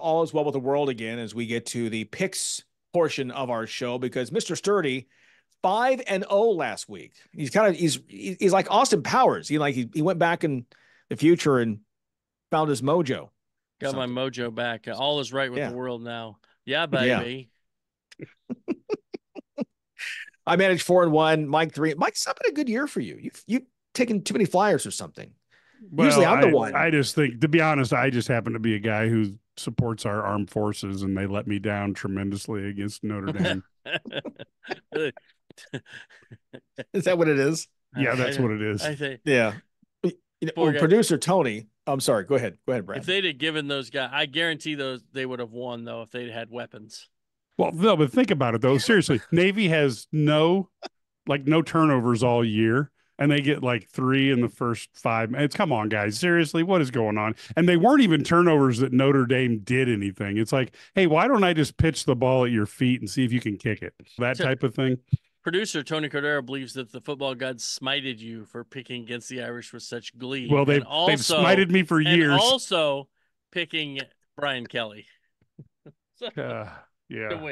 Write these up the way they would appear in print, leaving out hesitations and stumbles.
all is well with the world again as we get to the picks portion of our show because Mr. Sturdy 5-0 last week. He's like Austin Powers. He went back in the future and found his mojo. Got my mojo back. All is right with the world now. Yeah, baby. I managed 4-1. Mike 3. Mike's not been a good year for you. You've taken too many flyers or something. Well, usually I'm the one. I just think, to be honest, I just happen to be a guy who supports our armed forces, and they let me down tremendously against Notre Dame. Is that what it is? Yeah, that's what it is. I think. Yeah. Producer Tony. I'm sorry. Go ahead. Go ahead, Brad. If they'd have given those guys, I guarantee they would have won though if they'd had weapons. Well, no, but think about it though. Seriously, Navy has no turnovers all year, and they get like 3 in the first 5. It's come on, guys. Seriously, what is going on? And they weren't even turnovers that Notre Dame did anything. It's like, hey, why don't I just pitch the ball at your feet and see if you can kick it? That type of thing. Producer Tony Cordero believes that the football gods smited you for picking against the Irish with such glee. Well, they've smited me for years. And also picking Brian Kelly. Yeah.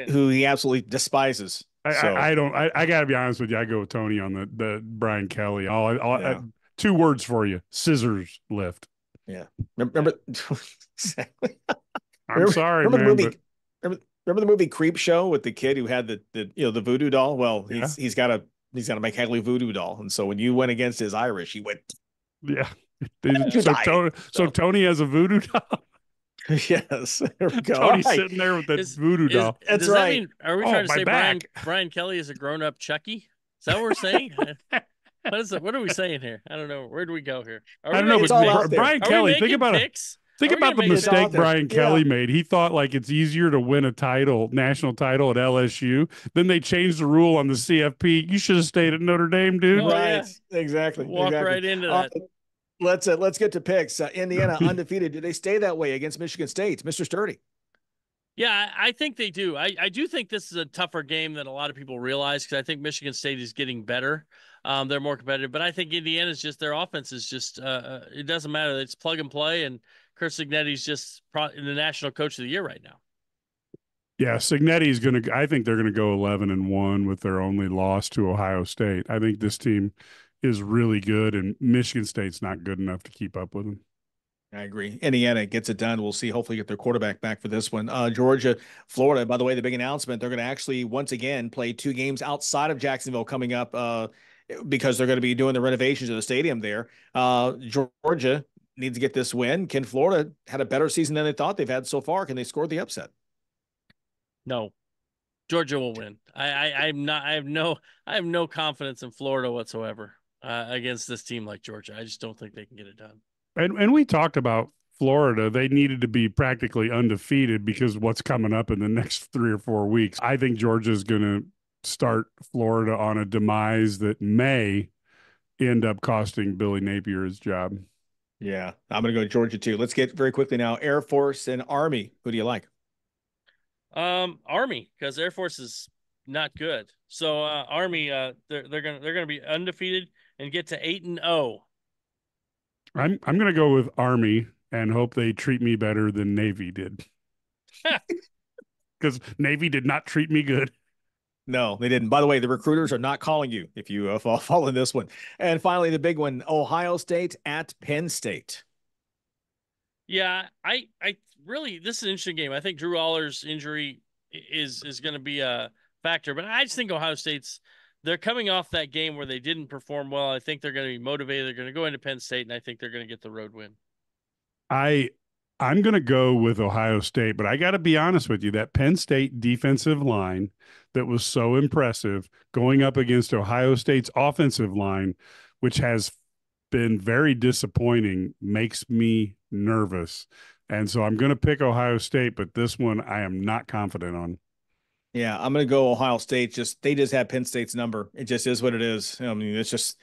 Who he absolutely despises. I got to be honest with you. I go with Tony on the Brian Kelly. I'll 2 words for you: scissors lift. Yeah. Remember exactly. I'm sorry, man. Remember the movie Creep Show with the kid who had the voodoo doll? Well, he's got to make Cagley voodoo doll, and so when you went against his Irish, he went. Yeah. So Tony has a voodoo doll. Yes, there we go. Tony's sitting there with that voodoo doll. That's right. Are we trying to say Brian Kelly is a grown-up Chucky? Is that what we're saying? What is it? What are we saying here? I don't know. Where do we go here? I don't know, but Brian Kelly, think about it. Think about the mistake Brian Kelly made. He thought like it's easier to win a national title at LSU. Then they changed the rule on the CFP. You should have stayed at Notre Dame, dude. Oh, right. Yeah. Exactly. Walk right into that. Let's get to picks. Indiana undefeated. Do they stay that way against Michigan State? Mr. Sturdy. Yeah, I think they do. I do think this is a tougher game than a lot of people realize because I think Michigan State is getting better. They're more competitive, but I think Indiana's just their offense is just it doesn't matter. It's plug and play, and Kurt Cignetti's just the national coach of the year right now. Yeah, Cignetti's I think they're gonna go 11-1 with their only loss to Ohio State. I think this team is really good, and Michigan State's not good enough to keep up with them. I agree. Indiana gets it done. We'll see. Hopefully get their quarterback back for this one. Georgia, Florida, by the way, the big announcement, they're going to actually once again play 2 games outside of Jacksonville coming up because they're going to be doing the renovations of the stadium there. Georgia needs to get this win. Can Florida had a better season than they thought they've had so far? Can they score the upset? No. Georgia will win. I have no confidence in Florida whatsoever against this team like Georgia. I just don't think they can get it done. And we talked about Florida. They needed to be practically undefeated because what's coming up in the next 3 or 4 weeks. I think Georgia's going to start Florida on a demise that may end up costing Billy Napier his job. Yeah, I'm going to go Georgia too. Let's get very quickly now. Air Force and Army. Who do you like? Army, because Air Force is not good. So Army, they're gonna be undefeated and get to 8-0. I'm going to go with Army and hope they treat me better than Navy did. Because Navy did not treat me good. No, they didn't. By the way, the recruiters are not calling you if you fall in this one. And finally, the big one, Ohio State at Penn State. Yeah, I really, this is an interesting game. I think Drew Aller's injury is going to be a factor, but I just think Ohio State's, they're coming off that game where they didn't perform well. I think they're going to be motivated. They're going to go into Penn State, and I think they're going to get the road win. I'm going to go with Ohio State, but I got to be honest with you, that Penn State defensive line that was so impressive going up against Ohio State's offensive line, which has been very disappointing, makes me nervous. And so I'm going to pick Ohio State, but this one I am not confident on. Yeah, I'm going to go Ohio State. They just have Penn State's number. It just is what it is. I mean, it's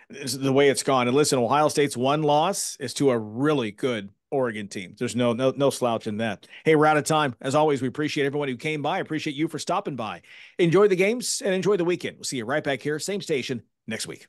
the way it's gone. And listen, Ohio State's one loss is to a really good Oregon team. There's no slouch in that. Hey, we're out of time. As always, we appreciate everyone who came by. Appreciate you for stopping by. Enjoy the games and enjoy the weekend. We'll see you right back here, same station next week.